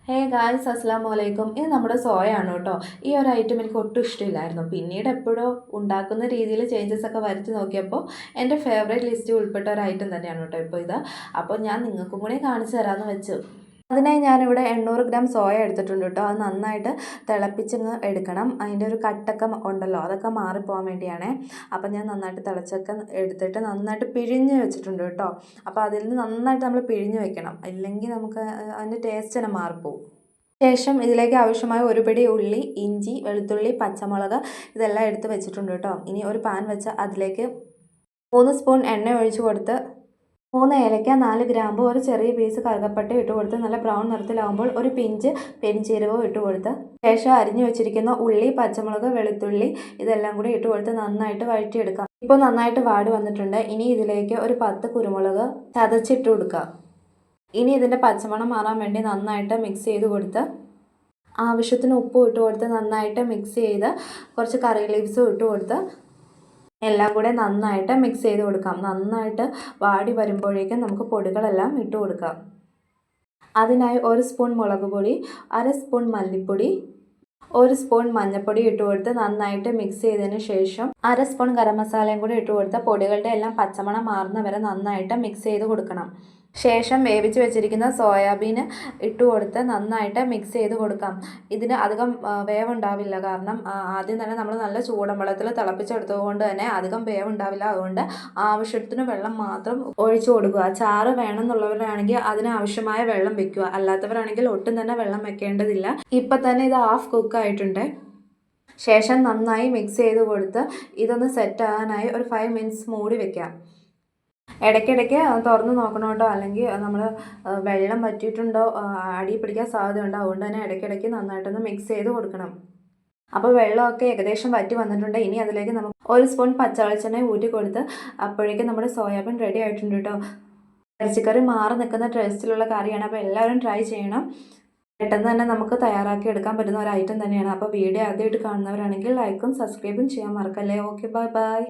Hey guys, അസ്സലാമു അലൈക്കും. ഇത് നമ്മുടെ സോയാണ് കേട്ടോ. ഈ ഒരു ഐറ്റം എനിക്ക് ഒട്ടും ഇഷ്ടമില്ലായിരുന്നു. പിന്നീട് എപ്പോഴോ ഉണ്ടാക്കുന്ന രീതിയിൽ ചേഞ്ചസ് ഒക്കെ വരുത്തി നോക്കിയപ്പോൾ എൻ്റെ ഫേവറേറ്റ് ലിസ്റ്റിൽ ഉൾപ്പെട്ട ഒരു ഐറ്റം തന്നെയാണ് കേട്ടോ ഇപ്പോൾ ഇത്. അപ്പോൾ ഞാൻ നിങ്ങൾക്കും കൂടി കാണിച്ചു തരാമെന്ന് വെച്ചു. അതിനായി ഞാനിവിടെ 800 ഗ്രാം സോയ എടുത്തിട്ടുണ്ട് കേട്ടോ. അത് നന്നായിട്ട് തിളപ്പിച്ചങ്ങ് എടുക്കണം. അതിൻ്റെ ഒരു കട്ടൊക്കെ ഉണ്ടല്ലോ, അതൊക്കെ മാറിപ്പോകാൻ വേണ്ടിയാണേ. അപ്പം ഞാൻ നന്നായിട്ട് തിളച്ചൊക്കെ എടുത്തിട്ട് നന്നായിട്ട് പിഴിഞ്ഞ് വെച്ചിട്ടുണ്ട് കേട്ടോ. അപ്പോൾ അതിൽ നിന്ന് നന്നായിട്ട് നമ്മൾ പിഴിഞ്ഞ് വെക്കണം, ഇല്ലെങ്കിൽ നമുക്ക് അതിൻ്റെ ടേസ്റ്റ് തന്നെ മാറിപ്പോവും. ശേഷം ഇതിലേക്ക് ആവശ്യമായ ഒരു പിടി ഉള്ളി, ഇഞ്ചി, വെളുത്തുള്ളി, പച്ചമുളക് ഇതെല്ലാം എടുത്ത് വെച്ചിട്ടുണ്ട് കേട്ടോ. ഇനി ഒരു പാൻ വെച്ച് അതിലേക്ക് 3 സ്പൂൺ എണ്ണ ഒഴിച്ച് കൊടുത്ത് 3 ഏലക്ക, 4 ഗ്രാമ്പ്, ഒരു ചെറിയ പീസ് കറുകപ്പട്ട ഇട്ട് കൊടുത്ത് നല്ല ബ്രൗൺ നിറത്തിലാവുമ്പോൾ ഒരു പിഞ്ച് പെരിഞ്ചീരകവും ഇട്ട് കൊടുത്ത് ശേഷം അരിഞ്ഞു വെച്ചിരിക്കുന്ന ഉള്ളി, പച്ചമുളക്, വെളുത്തുള്ളി ഇതെല്ലാം കൂടി ഇട്ട് കൊടുത്ത് നന്നായിട്ട് വഴറ്റിയെടുക്കാം. ഇപ്പോൾ നന്നായിട്ട് വാടി വന്നിട്ടുണ്ട്. ഇനി ഇതിലേക്ക് ഒരു 10 കുരുമുളക് ചതച്ചിട്ട് കൊടുക്കാം. ഇനി ഇതിൻ്റെ പച്ചമണം മാറാൻ വേണ്ടി നന്നായിട്ട് മിക്സ് ചെയ്ത് കൊടുത്ത് ആവശ്യത്തിന് ഉപ്പും ഇട്ട് കൊടുത്ത് നന്നായിട്ട് മിക്സ് ചെയ്ത് കുറച്ച് കറി ലീവ്സും ഇട്ട് കൊടുത്ത് എല്ലാം കൂടെ നന്നായിട്ട് മിക്സ് ചെയ്ത് കൊടുക്കാം. നന്നായിട്ട് വാടി വരുമ്പോഴേക്കും നമുക്ക് പൊടികളെല്ലാം ഇട്ട് കൊടുക്കാം. അതിനായി 1 സ്പൂൺ മുളക് പൊടി, 1/2 സ്പൂൺ മല്ലിപ്പൊടി, 1 സ്പൂൺ മഞ്ഞൾപ്പൊടി ഇട്ട് കൊടുത്ത് നന്നായിട്ട് മിക്സ് ചെയ്തതിന് ശേഷം 1/2 സ്പൂൺ ഗരം മസാലയും കൂടി ഇട്ട് കൊടുത്ത് പൊടികളുടെ എല്ലാം പച്ചമണം മാറുന്ന വരെ നന്നായിട്ട് മിക്സ് ചെയ്ത് കൊടുക്കണം. ശേഷം വേവിച്ച് വെച്ചിരിക്കുന്ന സോയാബീൻ ഇട്ട് കൊടുത്ത് നന്നായിട്ട് മിക്സ് ചെയ്ത് കൊടുക്കാം. ഇതിന് അധികം വേവുണ്ടാവില്ല, കാരണം ആദ്യം തന്നെ നമ്മൾ നല്ല ചൂടൻ വെള്ളത്തിൽ തിളപ്പിച്ചെടുത്തത് കൊണ്ട് തന്നെ അധികം വേവുണ്ടാവില്ല. അതുകൊണ്ട് ആവശ്യത്തിന് വെള്ളം മാത്രം ഒഴിച്ചു കൊടുക്കുക. ചാറ് വേണമെന്നുള്ളവരാണെങ്കിൽ അതിനാവശ്യമായ വെള്ളം വെക്കുക, അല്ലാത്തവരാണെങ്കിൽ ഒട്ടും തന്നെ വെള്ളം വെക്കേണ്ടതില്ല. ഇപ്പം തന്നെ ഇത് ഹാഫ് കുക്ക് ആയിട്ടുണ്ട്. ശേഷം നന്നായി മിക്സ് ചെയ്ത് കൊടുത്ത് ഇതൊന്ന് സെറ്റ് ആകാനായി ഒരു 5 മിനിറ്റ്സ് മൂടി വെക്കാം. ഇടയ്ക്കിടയ്ക്ക് തുറന്ന് നോക്കണം കേട്ടോ, അല്ലെങ്കിൽ നമ്മൾ വെള്ളം വറ്റിയിട്ടുണ്ടോ അടി പിടിക്കാൻ സാധ്യതയുണ്ട്. അതുകൊണ്ട് തന്നെ ഇടയ്ക്കിടയ്ക്ക് നന്നായിട്ടൊന്ന് മിക്സ് ചെയ്ത് കൊടുക്കണം. അപ്പോൾ വെള്ളമൊക്കെ ഏകദേശം വറ്റി വന്നിട്ടുണ്ട്. ഇനി അതിലേക്ക് നമുക്ക് 1 സ്പൂൺ പച്ചവെളിച്ചെണ്ണ ഊറ്റി കൊടുത്ത് അപ്പോഴേക്കും നമ്മുടെ സോയാബീൻ റെഡി ആയിട്ടുണ്ട് കേട്ടോ. ഇറച്ചിക്കറി മാറി നിൽക്കുന്ന ടേസ്റ്റിലുള്ള കറിയാണ്. അപ്പോൾ എല്ലാവരും ട്രൈ ചെയ്യണം. പെട്ടെന്ന് തന്നെ നമുക്ക് തയ്യാറാക്കി എടുക്കാൻ പറ്റുന്ന ഒരു ഐറ്റം തന്നെയാണ്. അപ്പോൾ വീഡിയോ ആദ്യമായിട്ട് കാണുന്നവരാണെങ്കിൽ ലൈക്കും സബ്സ്ക്രൈബും ചെയ്യാൻ മറക്കല്ലേ. Okay, bye bye.